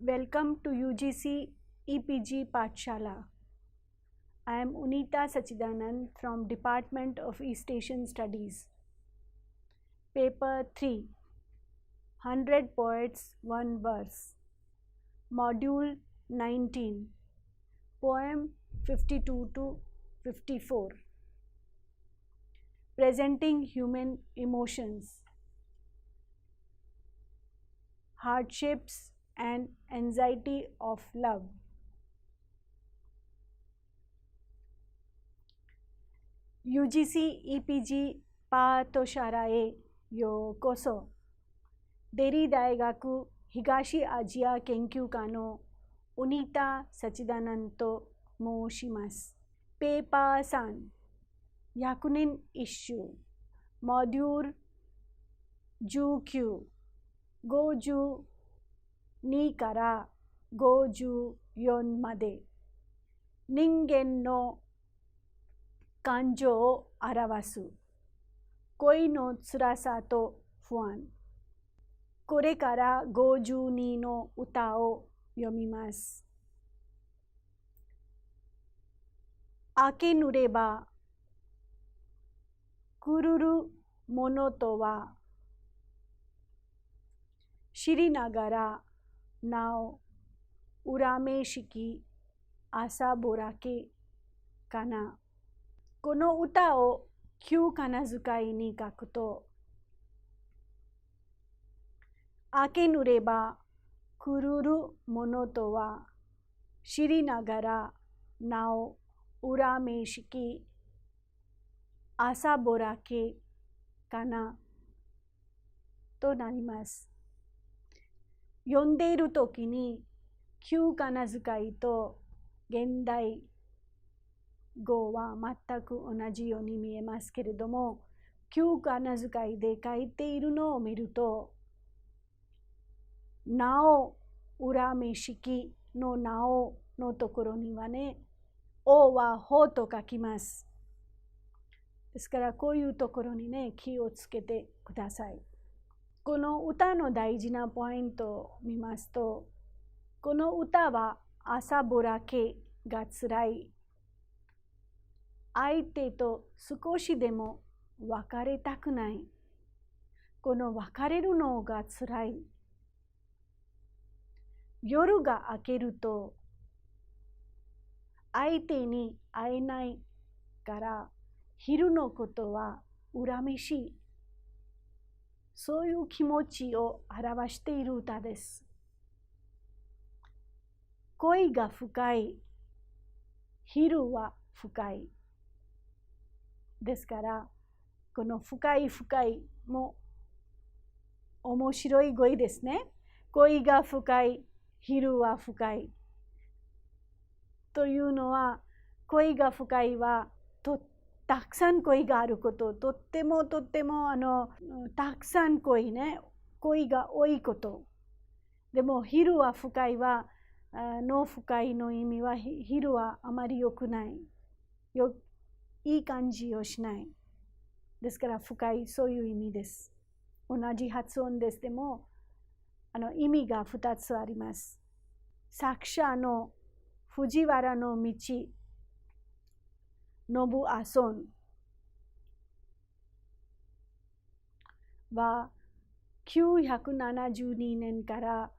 Welcome to UGC EPG Pathshala. I am Unita Sachidanand from Department of East Asian Studies. Paper 3 100 Poets, 1 Verse. Module 19. Poem 52 to 54. Presenting human emotions, hardships and anxiety of love. UGC EPG Pathshalaへようこそ。デリー大学東アジア研究科のウニタ・サチダナンと申します。ペーパー3、100人一首、モデュール19、52から54まで、人間の感情を表す。恋の辛さと不安。これから52の歌を読みます。明けぬれば来るものとは知りながらなお恨めしき朝ぼらけかな。この歌を旧仮名遣いに書くと、明けぬれば来るものとは知りながらなお恨めしき朝ぼらけかなとなります。読んでいるときに旧仮名遣いと現代語は全く同じように見えますけれども、旧仮名遣いで書いているのを見ると、なお恨めしきのなおのところにはね、おはほと書きます。ですからこういうところにね、気をつけてください。この歌の大事なポイントを見ますと、この歌は朝ぼらけがつらい。相手と少しでも別れたくない。この別れるのがつらい。夜が明けると相手に会えないから昼のことは恨めしい。そういう気持ちを表している歌です。恋が深い、昼は深い。ですから、この深い深いも面白い語彙ですね。恋が深い、昼は深い。というのは、恋が深いはたくさん恋があること、とってもたくさん恋が多いこと。でも、昼は深いは、深いの意味は、昼はあまり良くない。いい感じをしない。ですから、深い、そういう意味です。同じ発音です。でも、意味が2つあります。作者の藤原道信明は972年から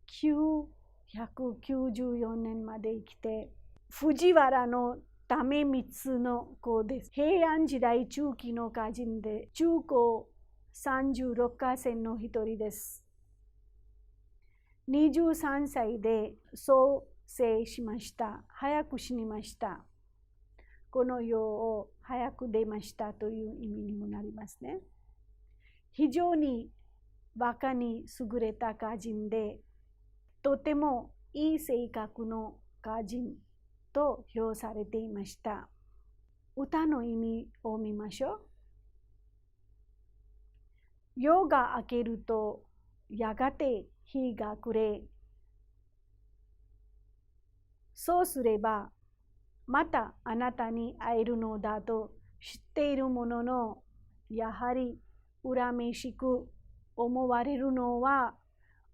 994年まで生きて、藤原の為光の子です。平安時代中期の歌人で、中高36河川の一人です。23歳で早逝しました。早く死にました。この世を早く出ましたという意味にもなりますね。非常にバカに優れた歌人で、とてもいい性格の歌人と評されていました。歌の意味を見ましょう。夜が明けるとやがて日が暮れ、そうすればまたあなたに会えるのだと知っているものの、やはり恨めしく思われるのは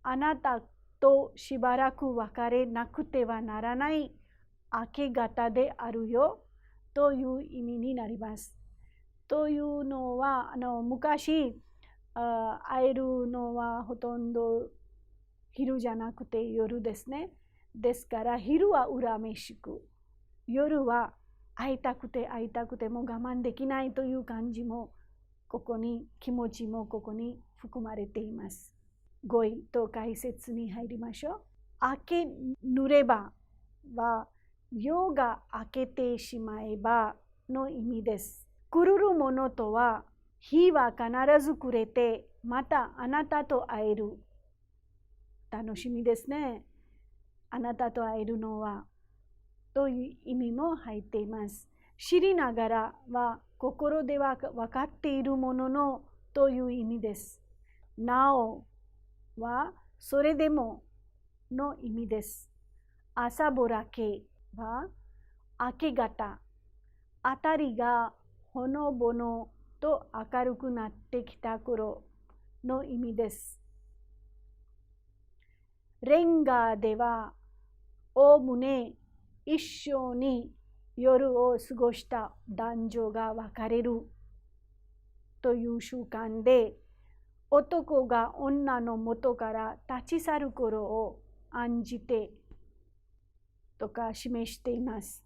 あなたとしばらく別れなくてはならない明け方であるよという意味になります。というのは昔会えるのはほとんど昼じゃなくて夜ですね。ですから昼は恨めしく、夜は会いたくても我慢できないという感じもここに、気持ちもここに含まれています。語彙と解説に入りましょう。明けぬればは夜が明けてしまえばの意味です。来るものとは日は必ず暮れてまたあなたと会える。楽しみですね。あなたと会えるのはという意味も入っています。知りながらは心では分かっているもののという意味です。なおはそれでもの意味です。朝ぼらけは明け方、あたりがほのぼのと明るくなってきた頃の意味です。レンガではおおむね一緒に夜を過ごした男女が別れるという習慣で、男が女の元から立ち去る頃を案じてとか示しています。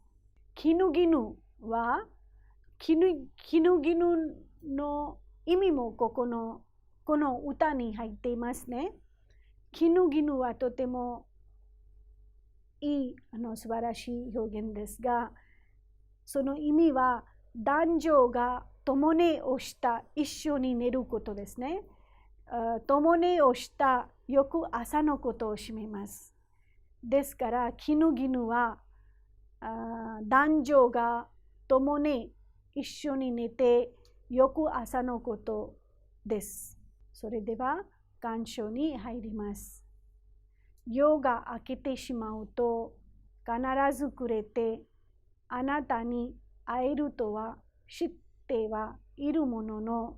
絹絹は絹絹の意味もこの歌に入っていますね。絹絹はとてもいい素晴らしい表現ですが、その意味は男女が共寝をした一緒に寝ることですね。共寝をした翌朝のことを示します。ですから絹絹は男女が共寝一緒に寝て翌朝のことです。それでは願書に入ります。夜が明けてしまうと必ず暮れてあなたに会えるとは知ってはいるものの、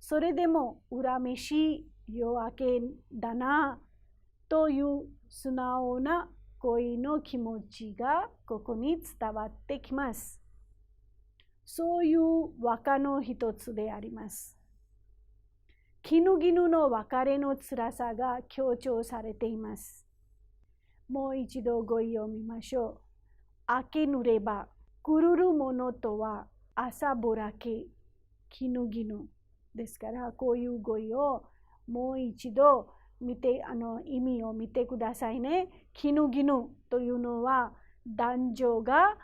それでも恨めしい夜明けだなという素直な恋の気持ちがここに伝わってきます。そういう和歌の一つであります。絹絹の別れの辛さが強調されています。もう一度語彙を見ましょう。明けぬれば、来るものとは朝ぼらけ、絹絹ですから、こういう語彙をもう一度見て、意味を見てくださいね。絹絹というのは男女が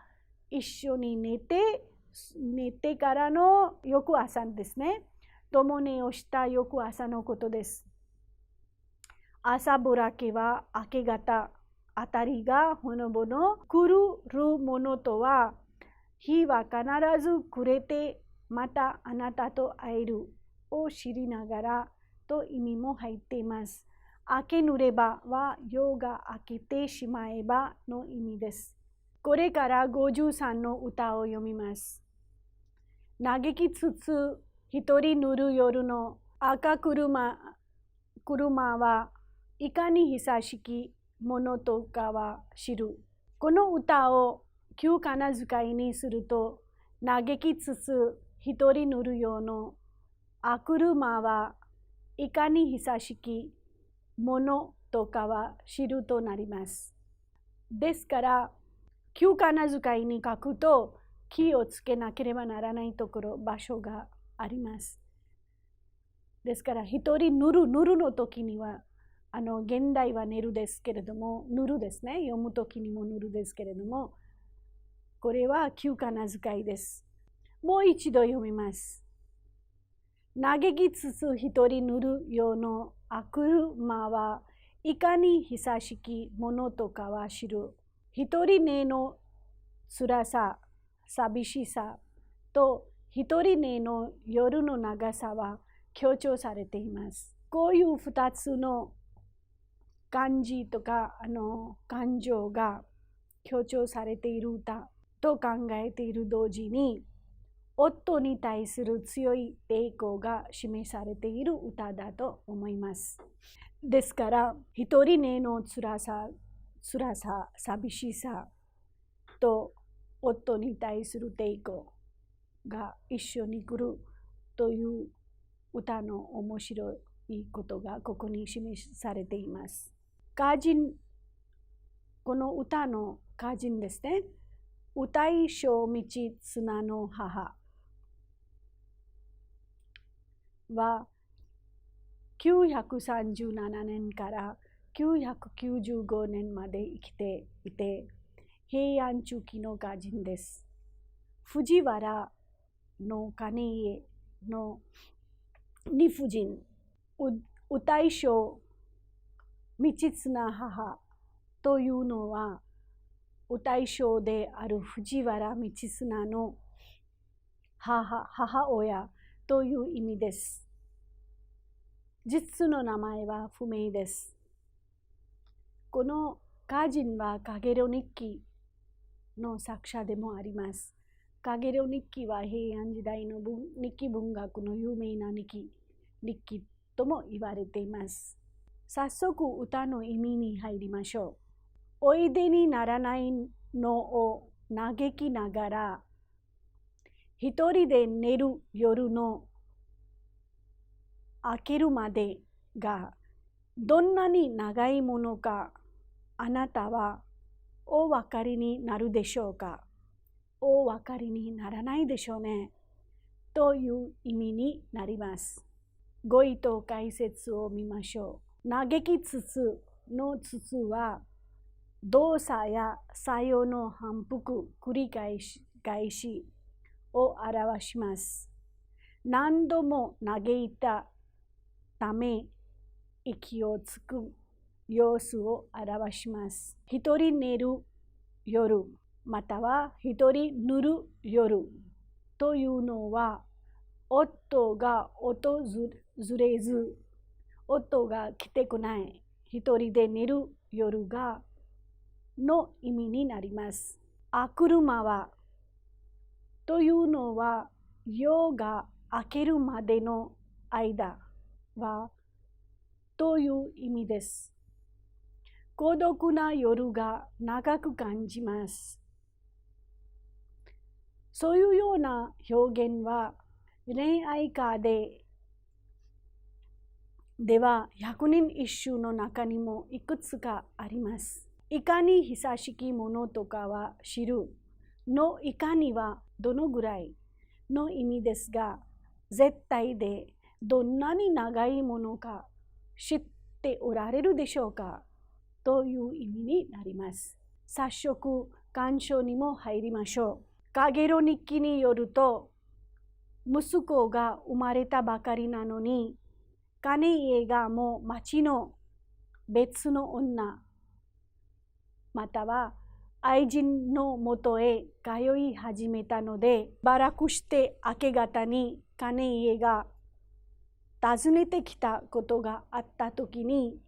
一緒に寝てからの翌朝ですね。共寝をした翌朝のことです。朝ぼらけは明け方、あたりがほのぼの、来るものとは日は必ず暮れてまたあなたと会えるを知りながらと意味も入っています。明けぬればは夜が明けてしまえばの意味です。これから53の歌を読みます。嘆きつつ一人乗る夜の赤車はいかに久しきものとかは知る。この歌を旧仮名遣いにすると、嘆きつつ一人乗るようの赤車はいかに久しきものとかは知るとなります。ですから、旧仮名遣いに書くと気をつけなければならないところ、場所があります。ですから、一人塗るの時には、現代は寝るですけれども、塗るですね。読む時にも塗るですけれども、これは旧仮名遣いです。もう一度読みます。嘆きつつ一人塗るようの悪魔はいかに久しきものとかは知る。一人寝の辛さ、寂しさと一人寝の夜の長さは強調されています。こういう二つの感じとか感情が強調されている歌と考えている同時に、夫に対する強い抵抗が示されている歌だと思います。ですから、一人根の辛さ、寂しさと夫に対する抵抗が一緒に来るという歌の面白いことがここに示されています。歌人、この歌の歌人ですね。歌い小道綱の母は937年から995年まで生きていて、平安中期の歌人です。藤原の兼家の理不尽、歌い小道綱母というのは、歌い小である藤原道綱の母親という意味です。実の名前は不明です。この歌人はかげろ日記の作者でもあります。かげろ日記は平安時代の日記文学の有名な日記とも言われています。早速歌の意味に入りましょう。おいでにならないのを嘆きながら、一人で寝る夜の明けるまでがどんなに長いものか、あなたはお分かりになるでしょうか。お分かりにならないでしょうね。という意味になります。語彙と解説を見ましょう。嘆きつつのつつは、動作や作用の反復、繰り返しを表します。何度も嘆いたため、息をつく様子を表します。一人寝る夜、または一人寝る夜というのは、夫が訪れず、夫が来てこない、一人で寝る夜がの意味になります。あくるまはというのは、夜が明けるまでの間はという意味です。孤独な夜が長く感じます。そういうような表現は恋愛歌では百人一首の中にもいくつかあります。いかに久しきものとかは知るのいかにはどのぐらいの意味ですが、絶対でどんなに長いものか知っておられるでしょうかという意味になります。早速、鑑賞にも入りましょう。かげろ日記によると、息子が生まれたばかりなのに、兼家がもう町の別の女、または愛人のもとへ通い始めたので、しばらくして明け方に兼家が訪ねてきたことがあったときに、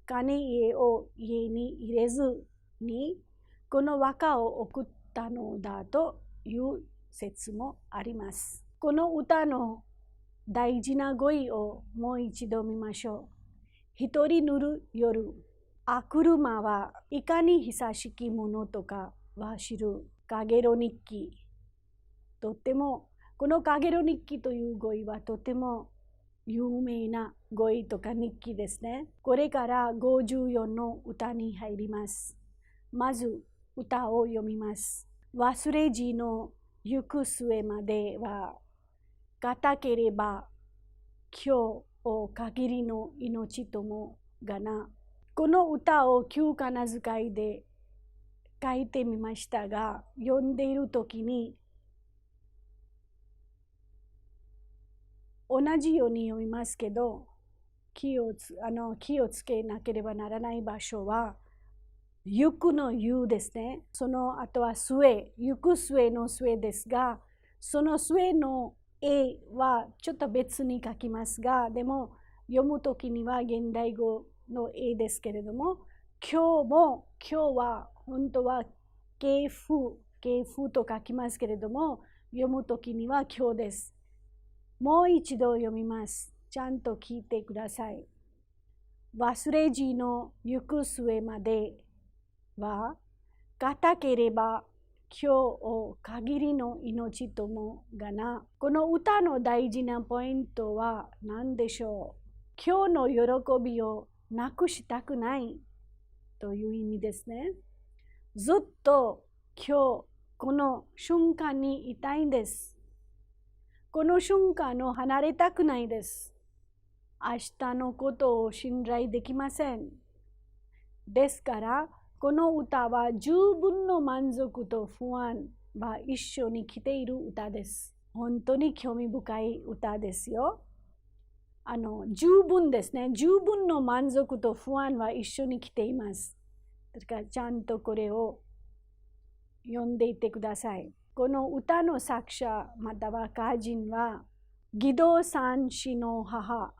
兼家を家に入れずにこの和歌を送ったのだという説もあります。この歌の大事な語彙をもう一度見ましょう。一人寝る夜、あくるまはいかに久しきものとかは知る。かげろ日記。とても、このかげろ日記という語彙はとても有名な語彙とか日記ですね。これから54の歌に入ります。まず歌を読みます。忘れじの行く末までは、固ければ今日を限りの命ともがな。この歌を旧仮名遣いで書いてみましたが、読んでいるときに同じように読みますけど、気をつけなければならない場所は、行くの行ですね。その後は末、行く末の末ですが、その末の絵はちょっと別に書きますが、でも読むときには現代語の絵ですけれども、今日は本当は慶風と書きますけれども、読むときには今日です。もう一度読みます。ちゃんと聞いてください。忘れじの行く末までは、固ければ今日を限りの命ともがな。この歌の大事なポイントは何でしょう？今日の喜びをなくしたくないという意味ですね。ずっと今日この瞬間にいたいんです。この瞬間を離れたくないです。明日のことを信頼できません。ですから、この歌は十分の満足と不安は一緒に来ている歌です。本当に興味深い歌ですよ。十分ですね。十分の満足と不安は一緒に来ています。だからちゃんとこれを読んでいってください。この歌の作者または歌人は義堂三子の母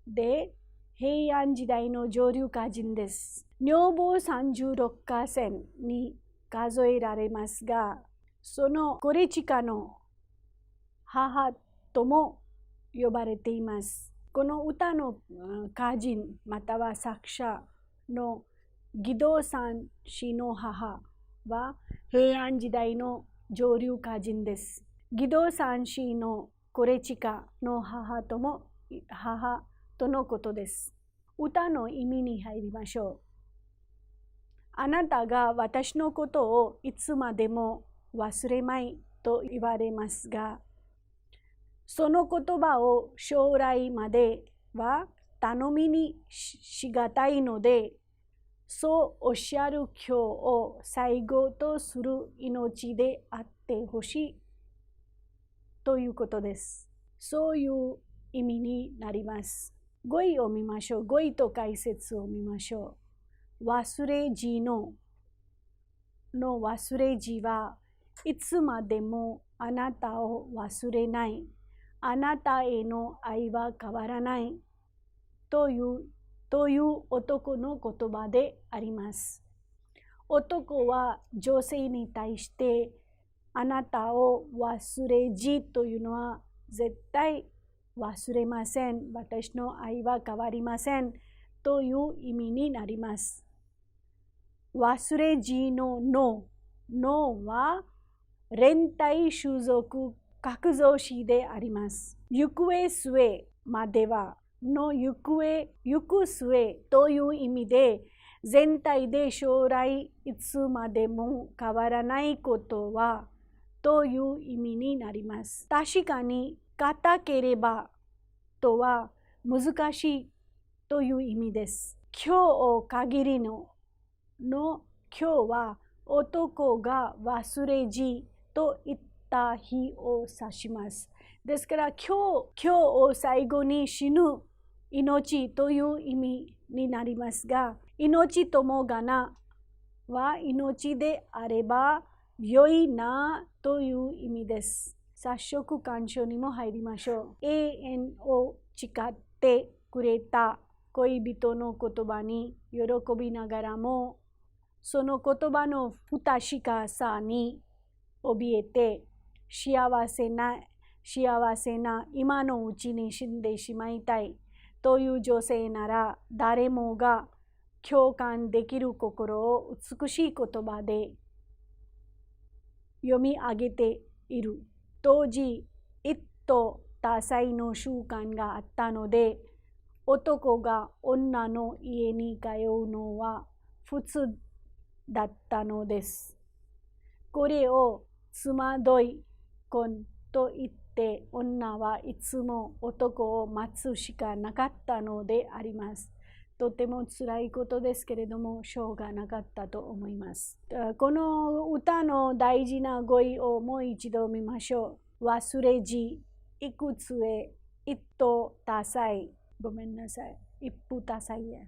で平安時代の上流歌人です。女房36河川に数えられますが、そのコレチカの母とも呼ばれています。この歌の歌人または作者の義堂三子の母は平安時代の上流歌人です。義堂三子のコレチカの母とのことです。歌の意味に入りましょう。あなたが私のことをいつまでも忘れまいと言われますが、その言葉を将来までは頼みにしがたいので、そうおっしゃる今日を最後とする命であってほしいということです。そういう意味になります。語彙を見ましょう。語彙と解説を見ましょう。忘れじの忘れじはいつまでもあなたを忘れない。あなたへの愛は変わらないという男の言葉であります。男は女性に対してあなたを忘れじというのは絶対忘れません。私の愛は変わりませんという意味になります。忘れじののは連帯種族格造詞であります。行方末まではの行く末という意味で、全体で将来いつまでも変わらないことはという意味になります。確かに固ければとは難しいという意味です。今日を限りの今日は男が忘れじと言った日を指します。ですから今日を最後に死ぬ命という意味になりますが、命ともがなは命であれば良いなという意味です。早速漢書にも入りましょう。永遠を誓ってくれた恋人の言葉に喜びながらも、その言葉の不確かさに怯えて幸せな今のうちに死んでしまいたいという女性なら、誰もが共感できる心を美しい言葉で読み上げている。当時一夫多妻の習慣があったので、男が女の家に通うのは普通だったのです。これを妻どい婚と言って、女はいつも男を待つしかなかったのであります。とても辛いことですけれども、しょうがなかったと思います。この歌の大事な語彙をもう一度見ましょう。忘れじ、いくつへ、一夫多妻、ごめんなさい、一夫多妻へ。